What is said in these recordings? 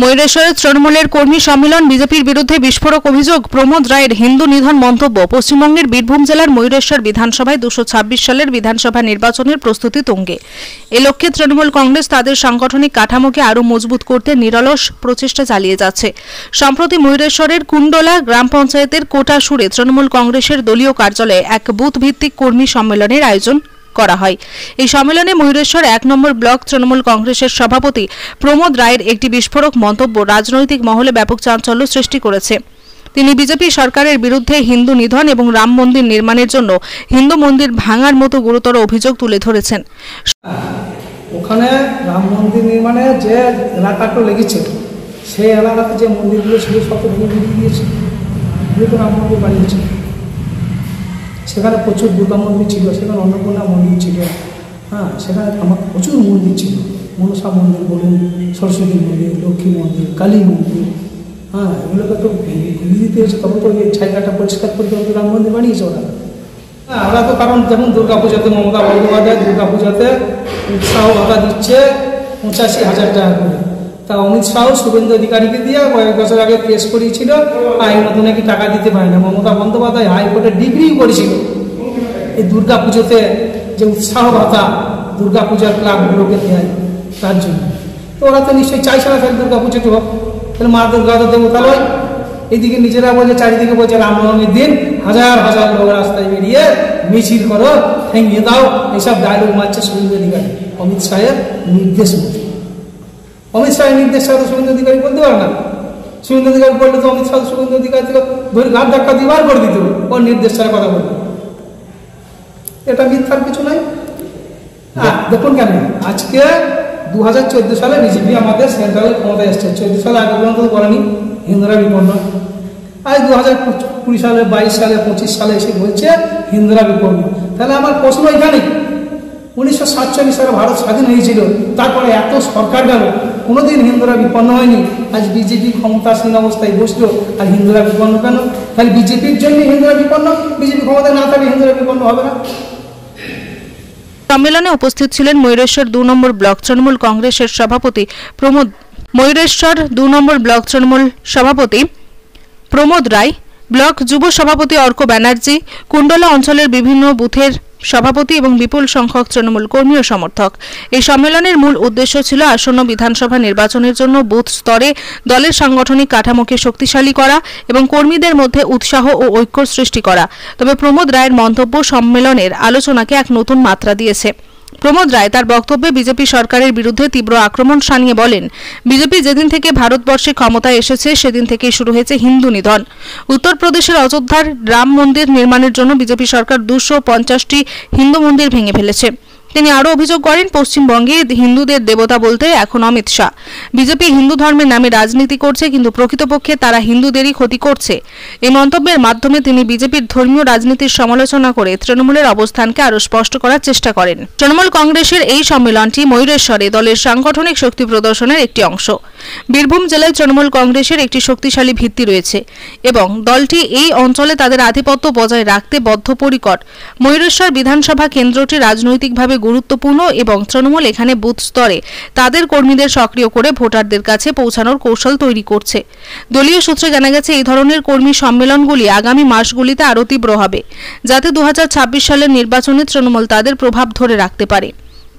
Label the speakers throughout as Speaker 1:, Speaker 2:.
Speaker 1: ময়ূরেশ্বরের তৃণমূলের কর্মী সম্মেলন, বিজেপির বিরুদ্ধে বিস্ফোরক অভিযোগ, প্রমোদ রায়ের হিন্দু নিধন মন্তব্য। পশ্চিমবঙ্গের বীরভূম জেলার ময়ূরেশ্বর বিধানসভায় 226 সালের বিধানসভা নির্বাচনের প্রস্তুতি তুঙ্গে। এ লক্ষ্যে তৃণমূল কংগ্রেস তাদের সাংগঠনিক কাঠামোকে আরও মজবুত করতে নিরলস প্রচেষ্টা চালিয়ে যাচ্ছে। সম্প্রতি ময়ূরেশ্বরের কুণ্ডলা গ্রাম পঞ্চায়েতের কোটাসুরে তৃণমূল কংগ্রেসের দলীয় কার্যালয়ে এক বুথ ভিত্তিক কর্মী সম্মেলনের আয়োজন করা হয়। এই সম্মেলনে ময়ূরেশ্বর 1 নম্বর ব্লক তৃণমূল কংগ্রেসের সভাপতি প্রমোদ রায়ের একটি বিস্ফোরক মন্তব্য রাজনৈতিক মহলে ব্যাপক চাঞ্চল্য সৃষ্টি করেছে। তিনি বিজেপি সরকারের বিরুদ্ধে হিন্দু নিধন এবং রাম মন্দির নির্মাণের জন্য হিন্দু মন্দির ভাঙার মতো গুরুতর অভিযোগ তুলে ধরেছেন।
Speaker 2: ওখানে রাম মন্দির নির্মাণে যে এলাকাটা লেগেছে, সেই এলাকাতে যে মন্দিরগুলো ছিল সব ভেঙে দিয়েছে। রাম মন্দির বানিয়েছে, সেখানে প্রচুর দুর্গা মন্দির ছিল, সেখানে অন্নপূর্ণা মন্দির ছিল, সেখানে আমার প্রচুর মন্দির ছিল। মনসা মন্দির বলুন, সরস্বতী মন্দির, লক্ষ্মী মন্দির, কালী মন্দির, এগুলোকে তো ঘুরিয়ে দিতে হয়েছে। তবে তো ওই জায়গাটা পরিষ্কার করতে হবে, রাম মন্দির বানিয়েছে ওরা। আমরা তো কারণ যেমন দুর্গাপূজাতে মমতা বন্দ্যোপাধ্যায় দুর্গাপূজাতে উৎসাহ ভাতা দিচ্ছে 85,000 টাকা করে। তা অমিত শাহ শুভেন্দু অধিকারীকে দিয়ে কয়েক বছর আগে কেস করিয়েছিল, নতুন নাকি টাকা দিতে পারে না। মমতা বন্দ্যোপাধ্যায় হাইকোর্টে ডিগ্রিও করেছিল এই দুর্গাপুজোতে যে উৎসাহ ভাতা দুর্গাপূজার ক্লাবগুলোকে দেয় তার জন্য। তো ওরা তো নিশ্চয়ই চাইছে না তাহলে দুর্গাপুজোটি হোক, তাহলে মা দুর্গা তো দেবতালয়। এইদিকে নিজেরা বলছে, চারিদিকে বলছে রামনবমীর দিন হাজার হাজার লোক রাস্তায় বেরিয়ে মিছিল করো, ঠেঙিয়ে দাও, এইসব ডায়লগ মারছে শুভেন্দু অধিকারী অমিত শাহের নির্দেশ মতো। অমিত শাহের নির্দেশ ছাড়া তো শুভেন্দু অধিকারী বলতে পারে না। শুভেন্দু অধিকারী বললে তো অমিত শাহ শুভেন্দু অধিকারী থেকে ধরে ঘাট ধাক্কা দিয়ে বার করে দিত, ওর নির্দেশ ছাড়া কথা বলবে। এটা মিথ্যার কিছু নাই। দেখুন কেন আজকে 2014 সালে বিজেপি আমাদের সেন্ট্রালের ক্ষমতায় এসছে। 14 সালে আগে পর্যন্ত বলেনি হিন্দুরা বিপন্ন। আজ 2020 সালে, 22 সালে, 25 সালে এসে বলছে হিন্দুরা বিপন্ন। তাহলে আমার প্রশ্ন এখানে, 1947 সালে ভারত স্বাধীন হয়েছিল, তারপরে এত সরকার গেল, কোনোদিন হিন্দুরা বিপন্ন হয়নি। আজ বিজেপি ক্ষমতাসীন অবস্থায় বসলো, আর হিন্দুরা বিপন্ন কেন? তাহলে বিজেপির জন্য হিন্দুরা বিপন্ন, বিজেপি ক্ষমতায় না থাকলে হিন্দুরা বিপন্ন হবে না।
Speaker 1: সম্মেলনে উপস্থিত ছিলেন ময়ূরেশ্বর 2 নম্বর ব্লক তৃণমূল কংগ্রেসের সভাপতি প্রমোদ রায়, ব্লক যুব সভাপতি অর্ক ব্যানার্জি, কুণ্ডলা অঞ্চলের বিভিন্ন বুথের সভাপতি এবং বিপুল সংখ্যক তৃণমূল কর্মী ও সমর্থক। এই সম্মেলনের মূল উদ্দেশ্য ছিল আসন্ন বিধানসভা নির্বাচনের জন্য বুথ স্তরে দলের সাংগঠনিক কাঠামোকে শক্তিশালী করা এবং কর্মীদের মধ্যে উৎসাহ ও ঐক্য সৃষ্টি করা। তবে প্রমোদ রায়ের মন্তব্য সম্মেলনের আলোচনাকে এক নতুন মাত্রা দিয়েছে। প্রমোদ রায় তার বক্তব্যে বিজেপি সরকারের বিরুদ্ধে তীব্র আক্রমণ শানিয়ে বলেন, বিজেপি যেদিন থেকে ভারতবর্ষে ক্ষমতায় এসেছে সেদিন থেকেই শুরু হয়েছে হিন্দু নিধন। উত্তরপ্রদেশের অযোধ্যার রাম মন্দির নির্মাণের জন্য বিজেপি সরকার 250টি হিন্দু মন্দির ভেঙে ফেলেছে। তিনি আরও অভিযোগ করেন, পশ্চিমবঙ্গে হিন্দুদের দেবতা বলতে এখন অমিত শাহ। বিজেপি হিন্দু ধর্মের নামে রাজনীতি করছে, কিন্তু প্রকৃতপক্ষে তারা হিন্দুদেরই ক্ষতি করছে। এই মন্তব্যের মাধ্যমে তিনি বিজেপির ধর্মীয় রাজনীতির সমালোচনা করে তৃণমূলের অবস্থানকে আরও স্পষ্ট করার চেষ্টা করেন। তৃণমূল কংগ্রেসের এই সম্মেলনটি ময়ূরেশ্বরে দলের সাংগঠনিক শক্তি প্রদর্শনের একটি অংশ। বীরভূম জেলায় তৃণমূল কংগ্রেসের একটি শক্তিশালী ভিত্তি রয়েছে এবং দলটি এই অঞ্চলে তাদের আধিপত্য বজায় রাখতে বদ্ধপরিকর। ময়ূরেশ্বর বিধানসভা কেন্দ্রটি রাজনৈতিকভাবে গুরুত্বপূর্ণ এবং তৃণমূল এখানে বুথ স্তরে তাদের কর্মীদের সক্রিয় করে ভোটারদের কাছে পৌঁছানোর কৌশল তৈরি করছে। দলীয় সূত্রে জানা গেছে, এই ধরনের কর্মী সম্মেলনগুলি আগামী মাসগুলিতে আরও তীব্র হবে, যাতে 2026 সালের নির্বাচনে তৃণমূল তাদের প্রভাব ধরে রাখতে পারে।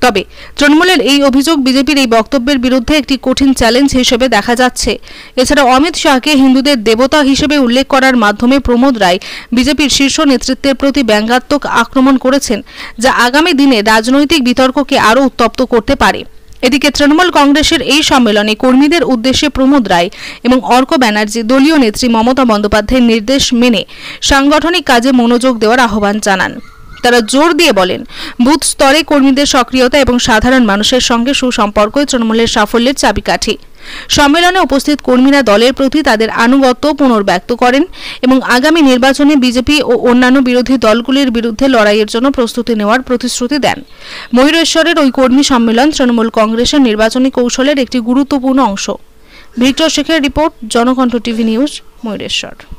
Speaker 1: তবে তৃণমূলের এই অভিযোগ বিজেপির এই বক্তব্যের বিরুদ্ধে একটি কঠিন চ্যালেঞ্জ হিসেবে দেখা যাচ্ছে। এছাড়া অমিত শাহকে হিন্দুদের দেবতা হিসেবে উল্লেখ করার মাধ্যমে প্রমোদ রায় বিজেপির শীর্ষ নেতৃত্বের প্রতি ব্যঙ্গাত্মক আক্রমণ করেছেন, যা আগামী দিনে রাজনৈতিক বিতর্ককে আরও উত্তপ্ত করতে পারে। এদিকে তৃণমূল কংগ্রেসের এই সম্মেলনে কর্মীদের উদ্দেশ্যে প্রমোদ রায় এবং অর্ক ব্যানার্জি দলীয় নেত্রী মমতা বন্দ্যোপাধ্যায়ের নির্দেশ মেনে সাংগঠনিক কাজে মনোযোগ দেওয়ার আহ্বান জানান। তারা জোর দিয়ে বলেন, বুথ স্তরে কর্মীদের সক্রিয়তা এবং সাধারণ মানুষের সঙ্গে সুসম্পর্কই তৃণমূলের সাফল্যের চাবিকাঠি। সম্মেলনে উপস্থিত কর্মীরা দলের প্রতি তাদের আনুগত্য পুনর্ব্যক্ত করেন এবং আগামী নির্বাচনে বিজেপি ও অন্যান্য বিরোধী দলগুলির বিরুদ্ধে লড়াইয়ের জন্য প্রস্তুতি নেওয়ার প্রতিশ্রুতি দেন। ময়ূরেশ্বরের ওই কর্মী সম্মেলন তৃণমূল কংগ্রেসের নির্বাচনী কৌশলের একটি গুরুত্বপূর্ণ অংশ। ভিক্টর শেখের report, Janakantha TV news, Mayureswar.